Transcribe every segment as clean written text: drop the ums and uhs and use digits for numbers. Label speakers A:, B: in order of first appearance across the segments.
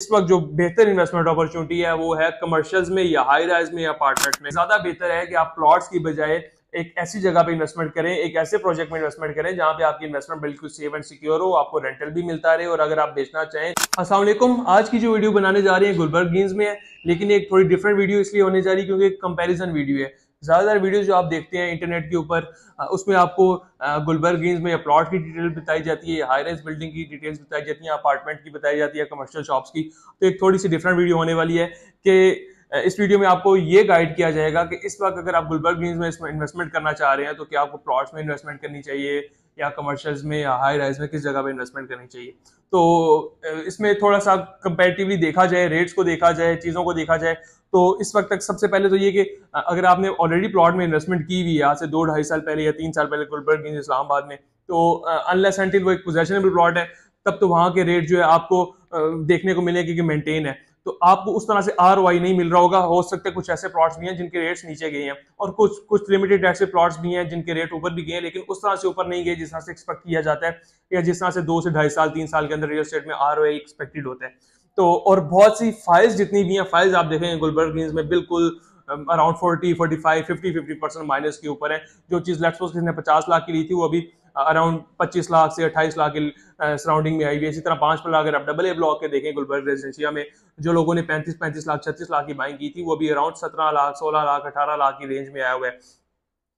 A: इस वक्त जो बेहतर इन्वेस्टमेंट अपॉर्चुनिटी है वो है कमर्शियल्स में या हाई राइज में या अपार्टमेंट में। ज्यादा बेहतर है कि आप प्लॉट्स की बजाय एक ऐसी जगह पे इन्वेस्टमेंट करें, एक ऐसे प्रोजेक्ट में इन्वेस्टमेंट करें जहां पे आपकी इन्वेस्टमेंट बिल्कुल सेफ एंड सिक्योर हो, आपको रेंटल भी मिलता रहे और अगर आप बेचना चाहें। अस्सलाम वालेकुम। आज की जो वीडियो बनाने जा रहे हैं गुलबर्ग ग्रीन्स में है, लेकिन एक थोड़ी डिफरेंट वीडियो इसलिए होने जा रही है क्योंकि एक कंपैरिजन वीडियो है। ज्यादातर वीडियो जो आप देखते हैं इंटरनेट के ऊपर उसमें आपको गुलबर्ग ग्रीन्स में या प्लॉट की डिटेल बताई जाती है, हाई राइज बिल्डिंग की डिटेल्स बताई जाती है, अपार्टमेंट की बताई जाती है, कमर्शियल शॉप्स की। तो एक थोड़ी सी डिफरेंट वीडियो होने वाली है कि इस वीडियो में आपको ये गाइड किया जाएगा कि इस वक्त अगर आप गुलबर्ग ग्रीन्स में इसमें इन्वेस्टमेंट करना चाह रहे हैं तो क्या आपको प्लॉट्स में इन्वेस्टमेंट करनी चाहिए या कमर्शियल्स में या हाई राइज में, किस जगह पे इन्वेस्टमेंट करनी चाहिए। तो इसमें थोड़ा सा कंपैरेटिवली देखा जाए, रेट्स को देखा जाए, चीज़ों को देखा जाए। तो इस वक्त तक सबसे पहले तो ये कि अगर आपने ऑलरेडी प्लॉट में इन्वेस्टमेंट की हुई है आज से 2-2.5 साल पहले या 3 साल पहले गुलबर्ग ग्रीन्स इस्लामाबाद में, तो अनलेस अनटिल वो एक पोजेशनेबल प्लॉट है तब तो वहां के रेट जो है आपको देखने को मिलेगी कि मेंटेन है। तो आपको उस तरह से आरओआई नहीं मिल रहा होगा। हो सकता है कुछ ऐसे प्लॉट्स भी हैं जिनके रेट्स नीचे गए हैं और कुछ लिमिटेड ऐसे प्लॉट्स भी हैं जिनके रेट ऊपर भी गए हैं, लेकिन उस तरह से ऊपर नहीं गए जिस तरह से एक्सपेक्ट किया जाता है या जिस तरह से 2 से 2.5 साल 3 साल के अंदर रियल एस्टेट में आरओआई एक्सपेक्टेड होता है। तो और बहुत सी फाइल्स जितनी भी हैं, फाइल्स आप देखेंगे गुलबर्ग ग्रीन्स में बिल्कुल अराउंड 40, 45, 50% माइनस के ऊपर है। जो चीज लेट्स सपोज किसी ने 50 लाख की ली थी वो अभी अराउंड 25 लाख से 28 लाख के सराउंडिंग में आई हुई है। इसी तरह 5 पर अगर आप डबल ए ब्लॉक के देखें गुलबर्ग रेजिडेंशिया में, जो लोगों ने 35 लाख 36 लाख की बाइंग की थी वो अभी अराउंड 17 लाख 16 लाख 18 लाख की रेंज में आया हुआ है।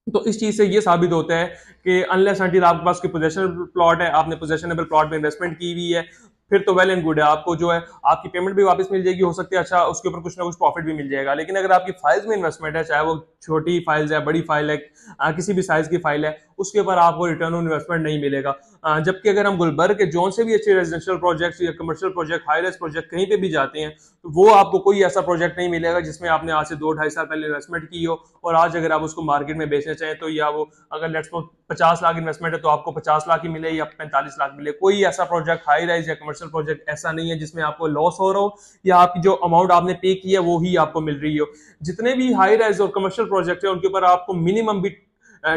A: तो इस चीज से ये साबित होता है कि अनलेस अनटिल आपके पास कोई पोजेशनल प्लॉट है, आपने पोजेशनेबल प्लॉट में इन्वेस्टमेंट की हुई है, फिर तो वेल एंड गुड है, आपको जो है आपकी पेमेंट भी वापस मिल जाएगी, हो सकता है अच्छा उसके ऊपर कुछ ना कुछ प्रॉफिट भी मिल जाएगा। लेकिन अगर आपकी फाइल्स में इन्वेस्टमेंट है, चाहे वो छोटी फाइल्स है, बड़ी फाइल है, किसी भी साइज की फाइल है, उसके ऊपर आपको रिटर्न ऑन इन्वेस्टमेंट नहीं मिलेगा। जबकि अगर हम गुलबर्ग के जोन से भी अच्छे रेजिडेंशियल प्रोजेक्ट या commercial project, high rise project कहीं पे भी जाते हैं तो वो आपको कोई ऐसा प्रोजेक्ट नहीं मिलेगा जिसमें आपने आज से 2-2.5 साल पहले इन्वेस्टमेंट की हो और आज अगर आप उसको मार्केट में बेचना चाहें तो या वो अगर लेट्स सपोज 50 लाख इन्वेस्टमेंट है तो आपको 50 लाख ही मिले या 45 लाख मिले। कोई ऐसा प्रोजेक्ट हाई राइज या कमर्शियल प्रोजेक्ट ऐसा नहीं है जिसमें आपको लॉस हो रहा हो या आपकी जो अमाउंट आपने पे की है वो ही आपको मिल रही हो। जितने भी हाई राइज और कमर्शियल प्रोजेक्ट है उनके ऊपर आपको मिनिमम भी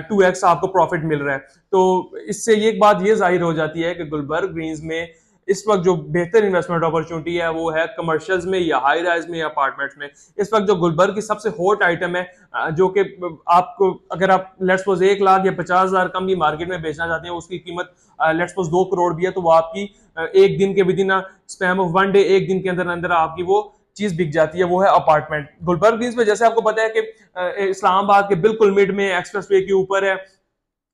A: 2x आपको प्रॉफिट मिल रहा है। तो इससे एक बात ये जाहिर हो जाती है कि गुलबर्ग ग्रीन्स में इस वक्त जो बेहतर इन्वेस्टमेंट अपॉर्चुनिटी है वो है कमर्शियल्स में या हाई राइज में या अपार्टमेंट्स में। इस वक्त जो गुलबर्ग की सबसे हॉट आइटम है जो कि आपको अगर आप लेट्स सपोज 1 लाख या 50,000 कम भी मार्केट में बेचना चाहते हैं, उसकी कीमत लेट्स सपोज 2 करोड़ भी है, तो वो आपकी एक दिन के with in span of 1 day, एक दिन के अंदर अंदर आपकी वो चीज बिक जाती है, वो है अपार्टमेंट। गुलबर्ग ग्रीन्स में जैसे आपको पता है कि इस्लामाबाद के बिल्कुल मिड में एक्सप्रेस वे के ऊपर है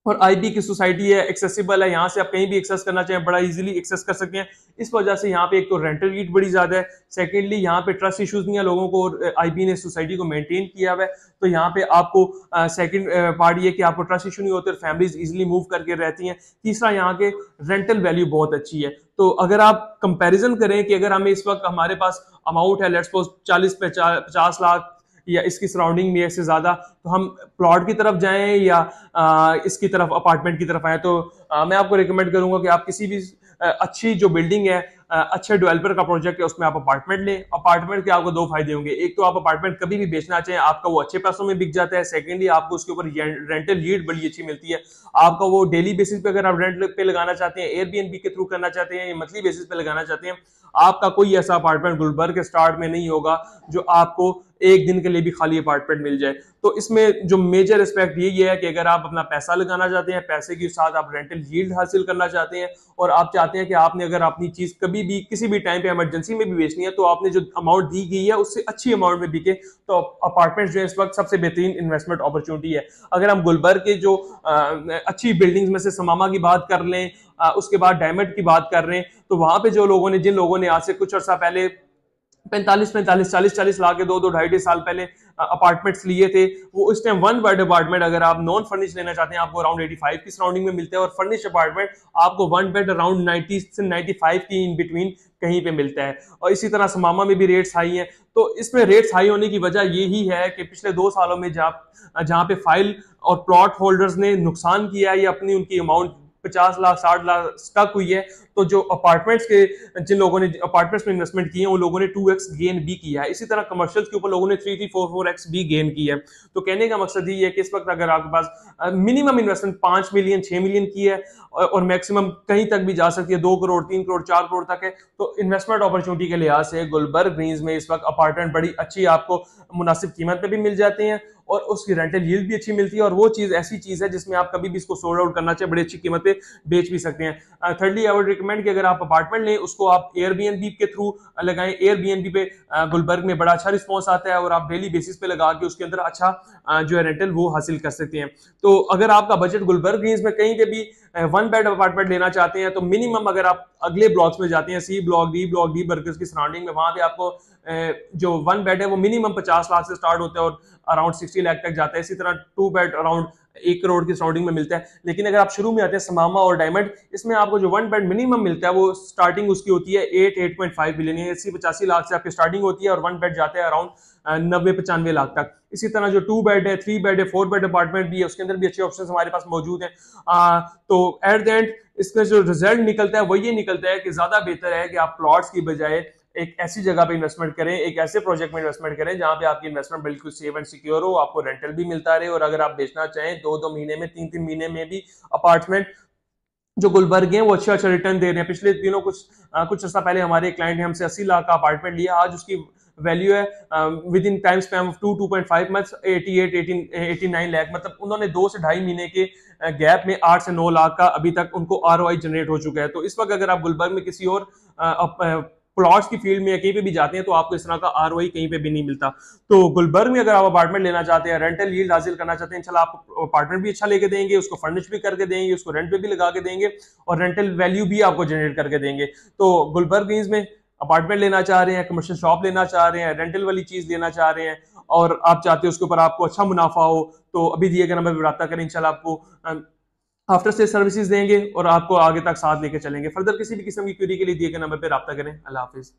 A: और आईबी की सोसाइटी है, एक्सेसिबल है, यहाँ से आप कहीं भी एक्सेस करना चाहें बड़ा इजीली एक्सेस कर सकते हैं। इस वजह से यहाँ पे एक तो रेंटल रीट बड़ी ज्यादा है, सेकेंडली यहाँ पे ट्रस्ट इश्यूज नहीं है लोगों को और आईबी ने सोसाइटी को मेंटेन किया हुआ है। तो यहाँ पे आपको सेकंड पार्ट ये कि आपको ट्रस्ट इशू नहीं होते, फैमिलीज इजीली मूव करके रहती हैं। तीसरा यहाँ के रेंटल वैल्यू बहुत अच्छी है। तो अगर आप कंपैरिजन करें कि अगर हमें इस वक्त हमारे पास अमाउंट है लेट्स सपोज 40-50 लाख या इसकी सराउंडिंग में से ज्यादा, तो हम प्लॉट की तरफ जाएं या इसकी तरफ अपार्टमेंट की तरफ आए, तो मैं आपको रिकमेंड करूंगा कि आप किसी भी अच्छी जो बिल्डिंग है, अच्छे डेवलपर का प्रोजेक्ट है, उसमें आप अपार्टमेंट लें। अपार्टमेंट के आपको 2 फायदे होंगे, एक तो आप अपार्टमेंट कभी भी बेचना चाहें आपका वो अच्छे पैसों में बिक जाता है, सेकेंडली आपको उसके ऊपर रेंटल यील्ड बड़ी अच्छी मिलती है। आपका वो डेली बेसिस पे अगर आप रेंट पे लगाना चाहते हैं, एयरबीएनबी के थ्रू करना चाहते हैं या मंथली बेसिस पे लगाना चाहते हैं, आपका कोई ऐसा अपार्टमेंट गुलबर्ग के स्टार्ट में नहीं होगा जो आपको एक दिन के लिए भी खाली अपार्टमेंट मिल जाए। तो इसमें जो मेजर एस्पेक्ट यही है कि अगर आप अपना पैसा लगाना चाहते हैं, पैसे के साथ आप रेंटल यील्ड हासिल करना चाहते हैं और आप चाहते हैं कि आपने अगर अपनी चीज कभी भी किसी भी टाइम पे इमरजेंसी में भी बेचनी है तो आपने जो अमाउंट दी गई है उससे अच्छी अमाउंट में बिके, तो अपार्टमेंट जो है इस वक्त सबसे बेहतरीन इन्वेस्टमेंट अपॉर्चुनिटी है। अगर हम गुलबर्ग के जो अच्छी बिल्डिंग्स में से समामा की बात कर लें, उसके बाद डायमंड की बात कर रहे हैं, तो वहां पे जिन लोगों ने आज से कुछ अर्सा पहले 45-45, 40-40 लाख के 2-2, 2.5 साल पहले अपार्टमेंट्स लिए थे, वो इस टाइम 1 बेड अपार्टमेंट अगर आप नॉन फर्निश लेना चाहते हैं आपको अराउंड 85 की सराउंडिंग में मिलता है और फर्निश अपार्टमेंट आपको 1 बेड अराउंड 90 से 95 की इन बिटवीन कहीं पे मिलता है। और इसी तरह समामा में भी रेट्स हाई हैं। तो इसमें रेट्स हाई होने की वजह यही है कि पिछले 2 सालों में जहां पे फाइल और प्लॉट होल्डर्स ने नुकसान किया है या अपनी उनकी अमाउंट 50 लाख 60 लाख स्टक हुई है, तो जो अपार्टमेंट्स के जिन लोगों ने अपार्टमेंट्स में इन्वेस्टमेंट किए हैं उन लोगों ने 2x गेन भी किया है। इसी तरह कमर्शियल्स के ऊपर लोगों ने 3-4x भी गेन की है। तो कहने का मकसद ये है कि इस वक्त अगर आपके पास मिनिमम इन्वेस्टमेंट 5 मिलियन 6 मिलियन की है और मैक्सिमम कहीं तक भी जा सकती है 2 करोड़ 3 करोड़ 4 करोड़ तक है, तो इन्वेस्टमेंट अपॉर्चुनिटी के लिहाज से गुलबर्ग ग्रीन्स में इस वक्त अपार्टमेंट बड़ी अच्छी आपको मुनासिब कीमत पे भी मिल जाते हैं और उसकी रेंटल यील्ड भी अच्छी मिलती है और वो चीज ऐसी चीज है जिसमें आप कभी भी इसको सोल्ड आउट करना चाहिए, बड़ी अच्छी कीमत पे बेच भी सकते हैं। थर्डली आई वुड रिकमेंड कि अगर आप अपार्टमेंट लें उसको आप एयरबीएनबी के थ्रू लगाएं। एयरबीएनबी पे गुलबर्ग में बड़ा अच्छा रिस्पॉन्स आता है और आप डेली बेसिस पे लगा के उसके अंदर अच्छा जो है रेंटल वो हासिल कर सकते हैं। तो अगर आपका बजट गुलबर्ग ग्रीन्स में कहीं पे भी 1 बेड अपार्टमेंट लेना चाहते हैं तो मिनिमम अगर आप अगले ब्लॉक्स में जाते हैं, सी ब्लॉक, डी बर्गर्स की सराउंडिंग में, वहां पे आपको जो 1 बेड है वो मिनिमम 50 लाख से स्टार्ट होता है और अराउंड 60 लाख तक जाता है। इसी तरह 2 बेड अराउंड 1 करोड़ की सराउंडिंग में मिलता है। लेकिन अगर आप शुरू में आते हैं समामा और डायमंड, इसमें आपको जो 1 बेड मिनिमम मिलता है वो स्टार्टिंग उसकी होती है 8.5 बिलियन, 80-85 लाख से आपकी स्टार्टिंग होती है और 1 बेड जाता है अराउंड 90-95 लाख तक। इसी तरह जो 2 बेड है, 3 बेड है, 4 बेड अपार्टमेंट भी है, उसके अंदर भी अच्छे ऑप्शन हमारे पास मौजूद हैं। तो एट द एंड इसका जो रिजल्ट निकलता है वो ये निकलता है कि ज्यादा बेहतर है कि आप प्लॉट्स की बजाय एक ऐसी जगह पे इन्वेस्टमेंट करें, एक ऐसे प्रोजेक्ट में इन्वेस्टमेंट करें जहां पे आपकी इन्वेस्टमेंट बिल्कुल सेफ एंड सिक्योर हो, आपको रेंटल भी मिलता रहे और अगर आप बेचना चाहें 2-2 महीने में, 3-3 महीने में भी अपार्टमेंट जो गुलबर्ग हैं वो अच्छा रिटर्न दे रहे हैं। पिछले दिनों कुछ अर्सा पहले हमारे एक क्लाइंट ने हमसे 80 लाख का अपार्टमेंट लिया, आज उसकी वैल्यू है with in time span of 2.5 months 89 lakh, मतलब उन्होंने 2 से 2.5 महीने के गैप में 8 से 9 लाख का अभी तक उनको आरओआई जनरेट हो चुका है। तो इस वक्त अगर आप गुलबर्ग में किसी और प्लॉट्स की फील्ड में कहीं पे भी जाते हैं तो आपको इस तरह का आरओआई कहीं पे भी नहीं मिलता। तो गुलबर्ग में अगर आप अपार्टमेंट लेना चाहते हैं, रेंटल यील्ड हासिल करना चाहते हैं, इंशाल्लाह आपको अपार्टमेंट भी अच्छा लेके देंगे, उसको फर्निश भी करके देंगे, उसको रेंट पे भी लगा के देंगे और रेंटल वैल्यू भी आपको जनरेट करके देंगे। तो गुलबर्ग ग्रीन्स में अपार्टमेंट लेना चाह रहे हैं, कमर्शियल शॉप लेना चाह रहे हैं, रेंटल वाली चीज लेना चाह रहे हैं और आप चाहते हो उसके ऊपर आपको अच्छा मुनाफा हो, तो अभी दिए गए नंबर पर रब्ता करें। इंशाल्लाह आपको आफ्टर सेल सर्विसेज देंगे और आपको आगे तक साथ लेके चलेंगे। फर्दर किसी भी किस्म की क्वेरी के लिए दिए गए नंबर पर रब्ता करें। अल्लाह हाफिज।